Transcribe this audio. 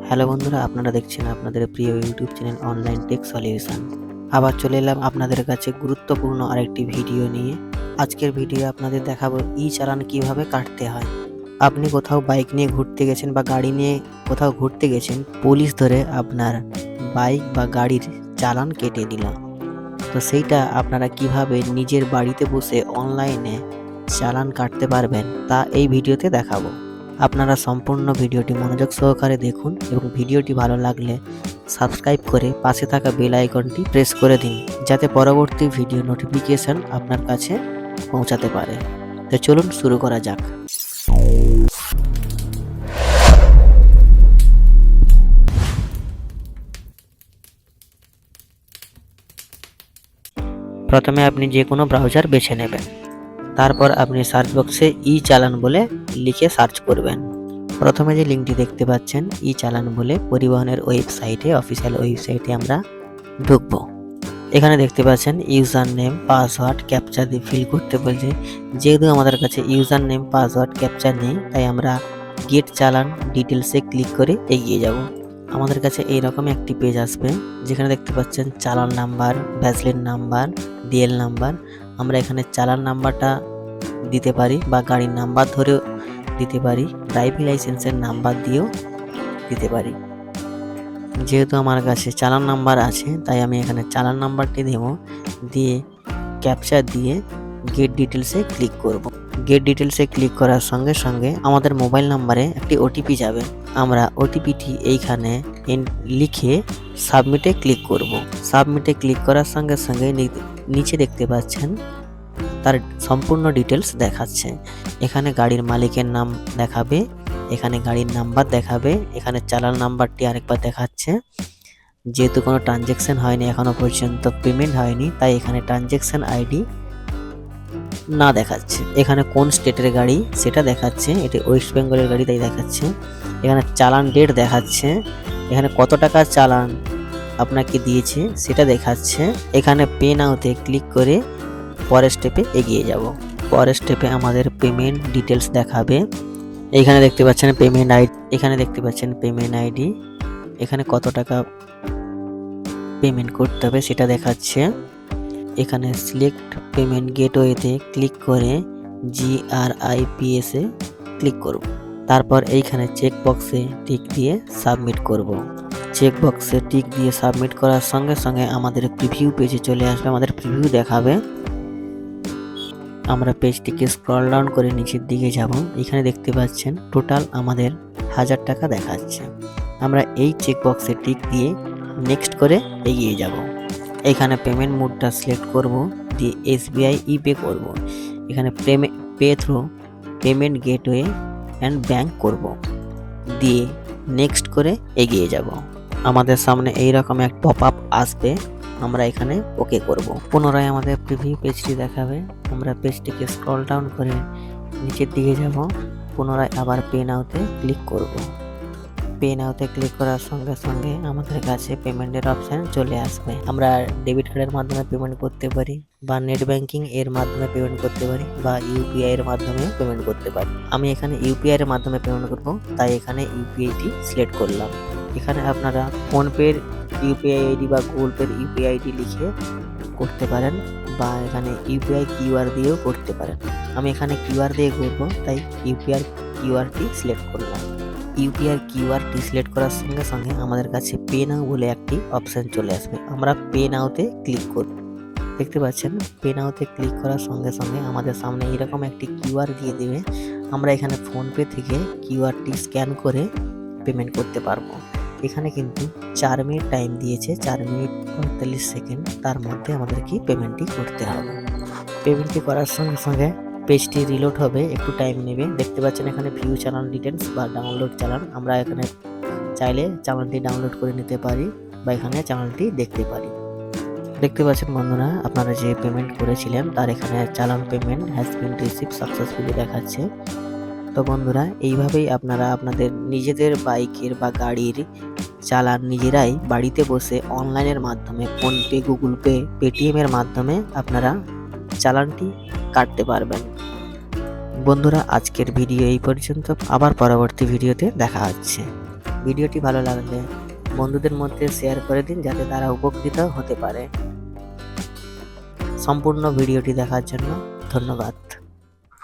Hello বন্ধুরা, আপনারা দেখছেন আপনাদের প্রিয় YouTube channel online take solution. আবার চলে এলাম আপনাদের কাছে গুরুত্বপূর্ণ আরেকটি ভিডিও নিয়ে। আজকের ভিডিও আপনাদের দেখাবো ই চালান কিভাবে কাটতে হয়। আপনি কোথাও বাইক নিয়ে ঘুরতে গেছেন বা গাড়ি নিয়ে কোথাও ঘুরতে গেছেন, পুলিশ ধরে আপনার বাইক বা গাড়ির চালান কেটে দিল। তো সেইটা আপনারা কিভাবে নিজের বাড়িতে বসে অনলাইনে চালান কাটতে পারবেন তা এই ভিডিওতে দেখাবো। আপনারা সম্পূর্ণ ভিডিওটি মনোযোগ সহকারে দেখুন এবং ভিডিওটি ভালো লাগলে সাবস্ক্রাইব করে পাশে থাকা বেল আইকনটি প্রেস করে দিন, যাতে পরবর্তী ভিডিও নোটিফিকেশন আপনার কাছে পৌঁছাতে পারে। তো চলুন শুরু করা যাক। প্রথমে আপনি যে কোনো ব্রাউজার বেছে নেবেন, তারপর আপনি সার্চ বক্সে ই চালান বলে লিখে সার্চ করবেন। প্রথমে যে লিঙ্কটি দেখতে পাচ্ছেন ই চালান বলে, পরিবহনের ওয়েবসাইটে, অফিসিয়াল ওয়েবসাইটে আমরা ঢুকবো। এখানে দেখতে পাচ্ছেন ইউজার নেম পাসওয়ার্ড ক্যাপচা দিয়ে ফিল করতে বলছে। যেহেতু আমাদের কাছে ইউজার নেম পাসওয়ার্ড ক্যাপচা নেই, তাই আমরা গেট চালান ডিটেলসে ক্লিক করে এগিয়ে যাব। আমাদের কাছে এইরকম একটি পেজ আসবে, যেখানে দেখতে পাচ্ছেন চালান number, Vaseline number, DL number. আমরা এখানে চালান নাম্বারটা দিতে পারি বা গাড়ির নাম্বার ধরেও দিতে পারি, ড্রাইভিং লাইসেন্সের নাম্বার দিয়েও দিতে পারি। যেহেতু আমার কাছে চালান নাম্বার আছে, তাই আমি এখানে চালান নাম্বারটি দেব, দিয়ে ক্যাপচা দিয়ে গেট ডিটেলসে ক্লিক করব। গেট ডিটেলসে ক্লিক করার সঙ্গে সঙ্গে আমাদের মোবাইল নাম্বারে একটি ওটিপি যাবে। আমরা ওটিপিটি এইখানে লিখে সাবমিটে ক্লিক করব। সাবমিটে ক্লিক করার সঙ্গে সঙ্গে নিচে দেখতে পাচ্ছেন তার সম্পূর্ণ ডিটেলস দেখাচ্ছে। এখানে গাড়ির মালিকের নাম দেখাবে, এখানে গাড়ির নাম্বার দেখাবে, এখানে চালান নাম্বারটি আরেকবার দেখাচ্ছে। যেহেতু কোনো ট্রানজ্যাকশন হয়নি এখনো পর্যন্ত, পেমেন্ট হয়নি, তাই এখানে ট্রানজ্যাকশন আইডি না দেখাচ্ছে। এখানে কোন স্টেটের গাড়ি সেটা দেখাচ্ছে, এটি ওয়েস্ট বেঙ্গলের গাড়ি তাই দেখাচ্ছে। এখানে চালান ডেট দেখাচ্ছে, এখানে কত টাকা চালান আপনাকে দিয়েছে সেটা দেখাচ্ছে। এখানে পে নাওতে ক্লিক করে পরের স্টেপে এগিয়ে যাব। পরের স্টেপে আমাদের পেমেন্ট ডিটেলস দেখাবে। এখানে দেখতে পাচ্ছেন পেমেন্ট আইডি, এখানে কত টাকা পেমেন্ট করতে হবে সেটা দেখাচ্ছে। এখানে সিলেক্ট পেমেন্ট গেটওয়েতে ক্লিক করে GRIPS এ ক্লিক করব। তারপর এইখানে চেক বক্সে টিক দিয়ে সাবমিট করব। চেক বক্সে টিক দিয়ে সাবমিট করার সঙ্গে সঙ্গে আমাদের প্রিভিউ পেজে চলে আসবে, আমাদের প্রিভিউ দেখাবে। আমরা পেজটিকে স্ক্রল ডাউন করে নিচের দিকে যাব। এখানে দেখতে পাচ্ছেন টোটাল আমাদের 1000 টাকা দেখাচ্ছে। আমরা এই চেক বক্সে টিক দিয়ে নেক্সট করে এগিয়ে যাব। এখানে পেমেন্ট মোডটা সিলেক্ট করব, দিয়ে SBI ইপে করব। এখানে pay through payment gateway and bank করব, দিয়ে নেক্সট করে এগিয়ে যাব। আমাদের সামনে এইরকম এক পপ আপ আসবে, আমরা এখানে ওকে করব। পুনরায় আমাদের প্রিভিউ পেজটি দেখাবে। আমরা পেজটিকে স্ক্রল ডাউন করে নিচের দিকে যাব, পুনরায় আবার পে নাওতে ক্লিক করব। পে নাওতে ক্লিক করার সঙ্গে সঙ্গে আমাদের কাছে পেমেন্টের অপশান চলে আসবে। আমরা ডেবিট কার্ডের মাধ্যমে পেমেন্ট করতে পারি, বা নেট ব্যাংকিং এর মাধ্যমে পেমেন্ট করতে পারি, বা UPI এর মাধ্যমে পেমেন্ট করতে পারি। আমি এখানে UPI এর মাধ্যমে পেমেন্ট করব, তাই এখানে UPIটি সিলেক্ট করলাম। এখানে আপনারা ফোনপের UPI আইডি বা গুগল পের UPI আইডি লিখে করতে পারেন, বা এখানে UPI QR দিয়েও করতে পারেন। আমি এখানে QR দিয়ে করব, তাই UPI QRটি সিলেক্ট করলাম। UPI QRটি সিলেক্ট করার সঙ্গে সঙ্গে আমাদের কাছে পে নাও বলে একটি অপশান চলে আসবে। আমরা পে নাওতে ক্লিক করব। দেখতে পাচ্ছেন পে নাওতে ক্লিক করার সঙ্গে সঙ্গে আমাদের সামনে এরকম একটি QR দিয়ে দেবে। আমরা এখানে ফোনপে থেকে QRটি স্ক্যান করে পেমেন্ট করতে পারবো। এখানে কিন্তু 4 মিনিট টাইম দিয়েছে, 4 মিনিট 45 সেকেন্ড, তার মধ্যে আমাদেরকে পেমেন্টটি করতে হবে। পেমেন্টটি করার সঙ্গে সঙ্গে পেজটি রিলোড হবে, একটু টাইম নেবে। দেখতে পাচ্ছেন এখানে ভিউ চালান ডিটেলস বা ডাউনলোড চালান, আমরা এখানে চাইলে চালানটি ডাউনলোড করে নিতে পারি বা এখানে চালানটি দেখতে পারি। দেখতে পাচ্ছেন বন্ধুরা, আপনারা যে পেমেন্ট করেছিলেন তার এখানে চালান payment has been received successfully দেখাচ্ছে। তো বন্ধুরা, এইভাবেই আপনারা আপনাদের নিজেদের বাইকের বা গাড়ির চালান নিজেরাই বাড়িতে বসে অনলাইনের মাধ্যমে ফোনপে, গুগল পে, পেটিএম এর মাধ্যমে আপনারা চালানটি কাটতে পারবেন। বন্ধুরা, আজকের ভিডিও এই পর্যন্ত, আবার পরবর্তী ভিডিওতে দেখা হচ্ছে। ভিডিওটি ভালো লাগলে বন্ধুদের মধ্যে শেয়ার করে দিন যাতে তারা উপকৃত হতে পারে। সম্পূর্ণ ভিডিওটি দেখার জন্য ধন্যবাদ।